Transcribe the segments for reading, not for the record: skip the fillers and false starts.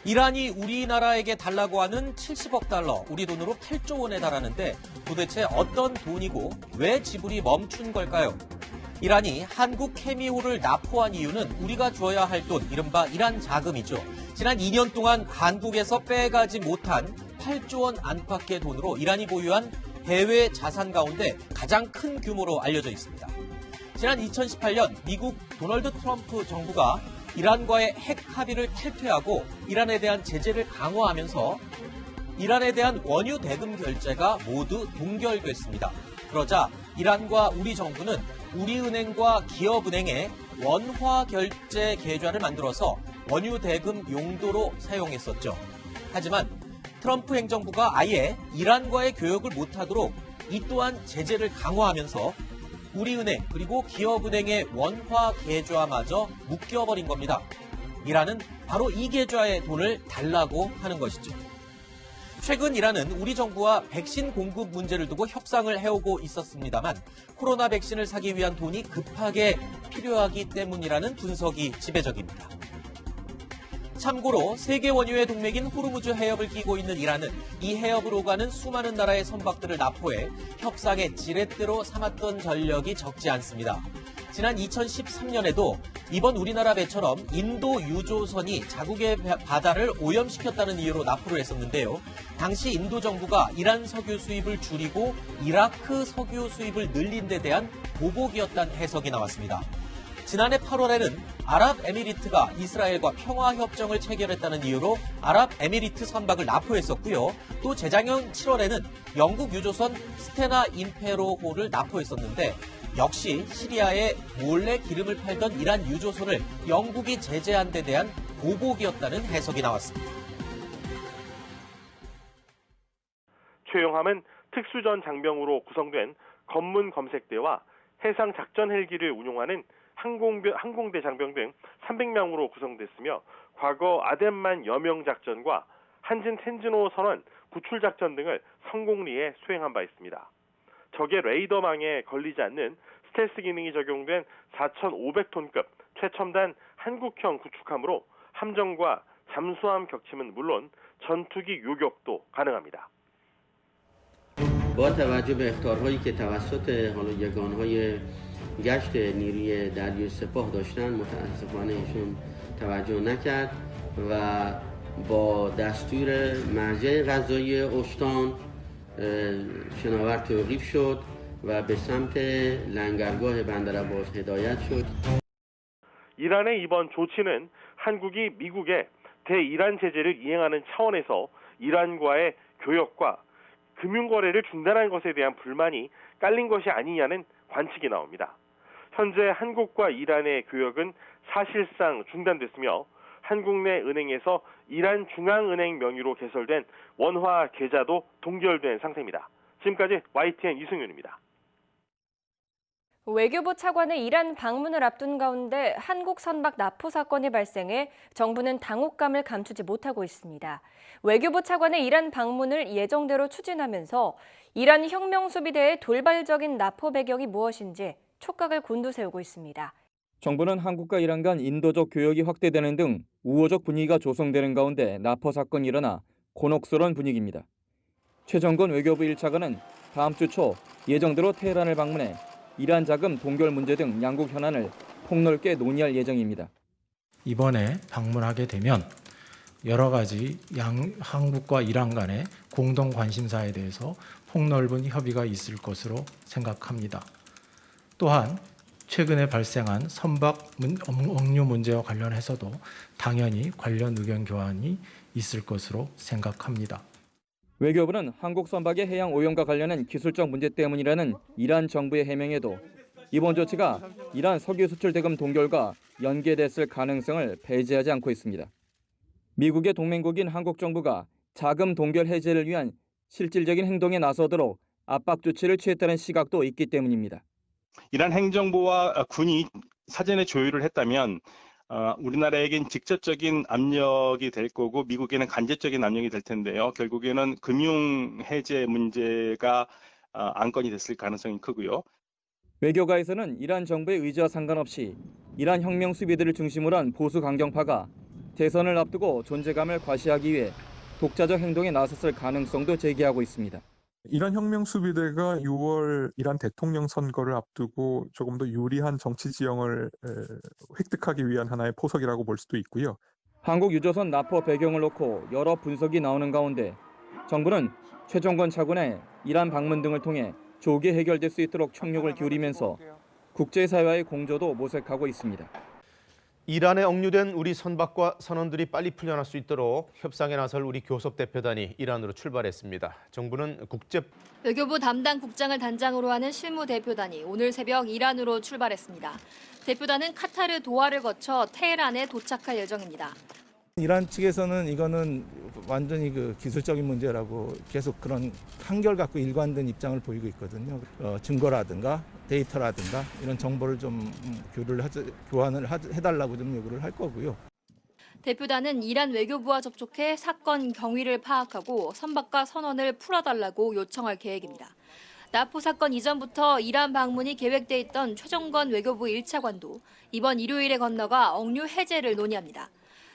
이란이 우리나라에게 달라고 하는 70억 달러, 우리 돈으로 8조 원에 달하는데 도대체 어떤 돈이고 왜 지불이 멈춘 걸까요? 이란이 한국 케미호를 납포한 이유는 우리가 줘야 할 돈, 이른바 이란 자금이죠. 지난 2년 동안 한국에서 빼가지 못한 8조 원 안팎의 돈으로 이란이 보유한 해외 자산 가운데 가장 큰 규모로 알려져 있습니다. 지난 2018년 미국 도널드 트럼프 정부가 이란과의 핵 합의를 탈퇴하고 이란에 대한 제재를 강화하면서 이란에 대한 원유 대금 결제가 모두 동결됐습니다. 그러자 이란과 우리 정부는 우리은행과 기업은행에 원화 결제 계좌를 만들어서 원유 대금 용도로 사용했었죠. 하지만 트럼프 행정부가 아예 이란과의 교역을 못하도록 이 또한 제재를 강화하면서 우리은행 그리고 기업은행의 원화 계좌마저 묶여버린 겁니다. 이란은 바로 이 계좌에 돈을 달라고 하는 것이죠. 최근 이란은 우리 정부와 백신 공급 문제를 두고 협상을 해오고 있었습니다만 코로나 백신을 사기 위한 돈이 급하게 필요하기 때문이라는 분석이 지배적입니다. 참고로 세계 원유의 동맥인 호르무즈 해협을 끼고 있는 이란은 이 해협으로 가는 수많은 나라의 선박들을 납포해 협상의 지렛대로 삼았던 전력이 적지 않습니다. 지난 2013년에도 이번 우리나라 배처럼 인도 유조선이 자국의 바다를 오염시켰다는 이유로 납포를 했었는데요. 당시 인도 정부가 이란 석유 수입을 줄이고 이라크 석유 수입을 늘린 데 대한 보복이었다는 해석이 나왔습니다. 지난해 8월에는 아랍에미리트가 이스라엘과 평화협정을 체결했다는 이유로 아랍에미리트 선박을 납포했었고요. 또 재작년 7월에는 영국 유조선 스테나 임페로호를 납포했었는데 역시 시리아에 몰래 기름을 팔던 이란 유조선을 영국이 제재한 데 대한 보복이었다는 해석이 나왔습니다. 최용함은 특수전 장병으로 구성된 검문 검색대와 해상 작전 헬기를 운용하는 항공대 장병 등 300명으로 구성됐으며 과거 아덴만 여명 작전과 한진 텐진호 선원 구출 작전 등을 성공리에 수행한 바 있습니다. 적의 레이더망에 걸리지 않는 스텔스 기능이 적용된 4,500톤급 최첨단 한국형 구축함으로 함정과 잠수함 격침은 물론 전투기 요격도 가능합니다. با توجه به اخطارهایی که توسط یگانهای گشت نیروی دریایی سپاه داشتن متاسفانه ایشون توجه نکرد و با دستور مرجع قضایی استان شناور توقیف شد و به سمت لنگرگاه بندرعباس هدایت شد. 이란의 이번 조치는 한국이 미국의 대이란 제재를 이행하는 차원에서 이란과의 교역과 금융거래를 중단한 것에 대한 불만이 깔린 것이 아니냐는 관측이 나옵니다. 현재 한국과 이란의 교역은 사실상 중단됐으며 한국 내 은행에서 이란 중앙은행 명의로 개설된 원화 계좌도 동결된 상태입니다. 지금까지 YTN 이승윤입니다. 외교부 차관의 이란 방문을 앞둔 가운데 한국 선박 납포 사건이 발생해 정부는 당혹감을 감추지 못하고 있습니다. 외교부 차관의 이란 방문을 예정대로 추진하면서 이란 혁명수비대의 돌발적인 납포 배경이 무엇인지 촉각을 곤두세우고 있습니다. 정부는 한국과 이란 간 인도적 교역이 확대되는 등 우호적 분위기가 조성되는 가운데 납포 사건이 일어나 곤혹스러운 분위기입니다. 최정건 외교부 1차관은 다음 주 초 예정대로 테헤란을 방문해 이란 자금 동결 문제 등 양국 현안을 폭넓게 논의할 예정입니다. 이번에 방문하게 되면 여러 가지 한국과 이란 간의 공동 관심사에 대해서 폭넓은 협의가 있을 것으로 생각합니다. 또한 최근에 발생한 선박 억류 문제와 관련해서도 당연히 관련 의견 교환이 있을 것으로 생각합니다. 외교부는 한국 선박의 해양 오염과 관련한 기술적 문제 때문이라는 이란 정부의 해명에도 이번 조치가 이란 석유 수출 대금 동결과 연계됐을 가능성을 배제하지 않고 있습니다. 미국의 동맹국인 한국 정부가 자금 동결 해제를 위한 실질적인 행동에 나서도록 압박 조치를 취했다는 시각도 있기 때문입니다. 이란 행정부와 군이 사전에 조율을 했다면 우리나라에겐 직접적인 압력이 될 거고 미국에는 간접적인 압력이 될 텐데요. 결국에는 금융 해제 문제가 안건이 됐을 가능성이 크고요. 외교가에서는 이란 정부의 의지와 상관없이 이란 혁명 수비대를 중심으로 한 보수 강경파가 대선을 앞두고 존재감을 과시하기 위해 독자적 행동에 나섰을 가능성도 제기하고 있습니다. 이란 혁명 수비대가 6월 이란 대통령 선거를 앞두고 조금 더 유리한 정치 지형을 획득하기 위한 하나의 포석이라고 볼 수도 있고요. 한국 유조선 납포 배경을 놓고 여러 분석이 나오는 가운데 정부는 최종건 차관의 이란 방문 등을 통해 조기 해결될 수 있도록 총력을 기울이면서 국제사회와의 공조도 모색하고 있습니다. 이란에 억류된 우리 선박과 선원들이 빨리 풀려날 수 있도록 협상에 나설 우리 교섭 대표단이 이란으로 출발했습니다. 정부는 외교부 담당 국장을 단장으로 하는 실무 대표단이 오늘 새벽 이란으로 출발했습니다. 대표단은 카타르 도하를 거쳐 테헤란에 도착할 예정입니다. 이란 측에서는 이거는 완전히 기술적인 문제라고 계속 그런 한결같고 일관된 입장을 보이고 있거든요. 증거라든가 데이터라든가 이런 정보를 좀 교환을 해달라고 좀 요구를 할 거고요. 대표단은 이란 외교부와 접촉해 사건 경위를 파악하고 선박과 선원을 풀어달라고 요청할 계획입니다. 나포 사건 이전부터 이란 방문이 계획돼 있던 최종건 외교부 1차관도 이번 일요일에 건너가 억류 해제를 논의합니다.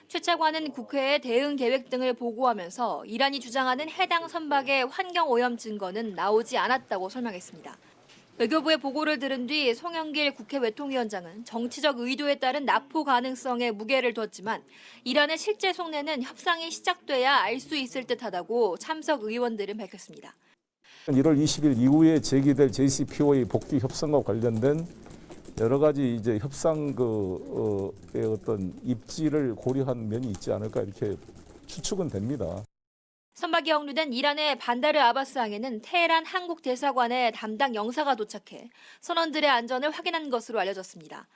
최 차관은 국회에 대응 계획 등을 보고하면서 이란이 주장하는 해당 선박의 환경오염 증거는 나오지 않았다고 설명했습니다. 외교부의 보고를 들은 뒤 송영길 국회 외통위원장은 정치적 의도에 따른 납포 가능성에 무게를 뒀지만 이란의 실제 속내는 협상이 시작돼야 알 수 있을 듯하다고 참석 의원들은 밝혔습니다. 1월 20일 이후에 제기될 JCPOA 복귀 협상과 관련된 여러 가지 이제 협상 어떤 입지를 고려한 면이 있지 않을까 이렇게 추측은 됩니다. 선박이 억류된 이란의 반다르 아바스항에는 테헤란 한국 대사관의 담당 영사가 도착해 선원들의 안전을 확인한 것으로 알려졌습니다.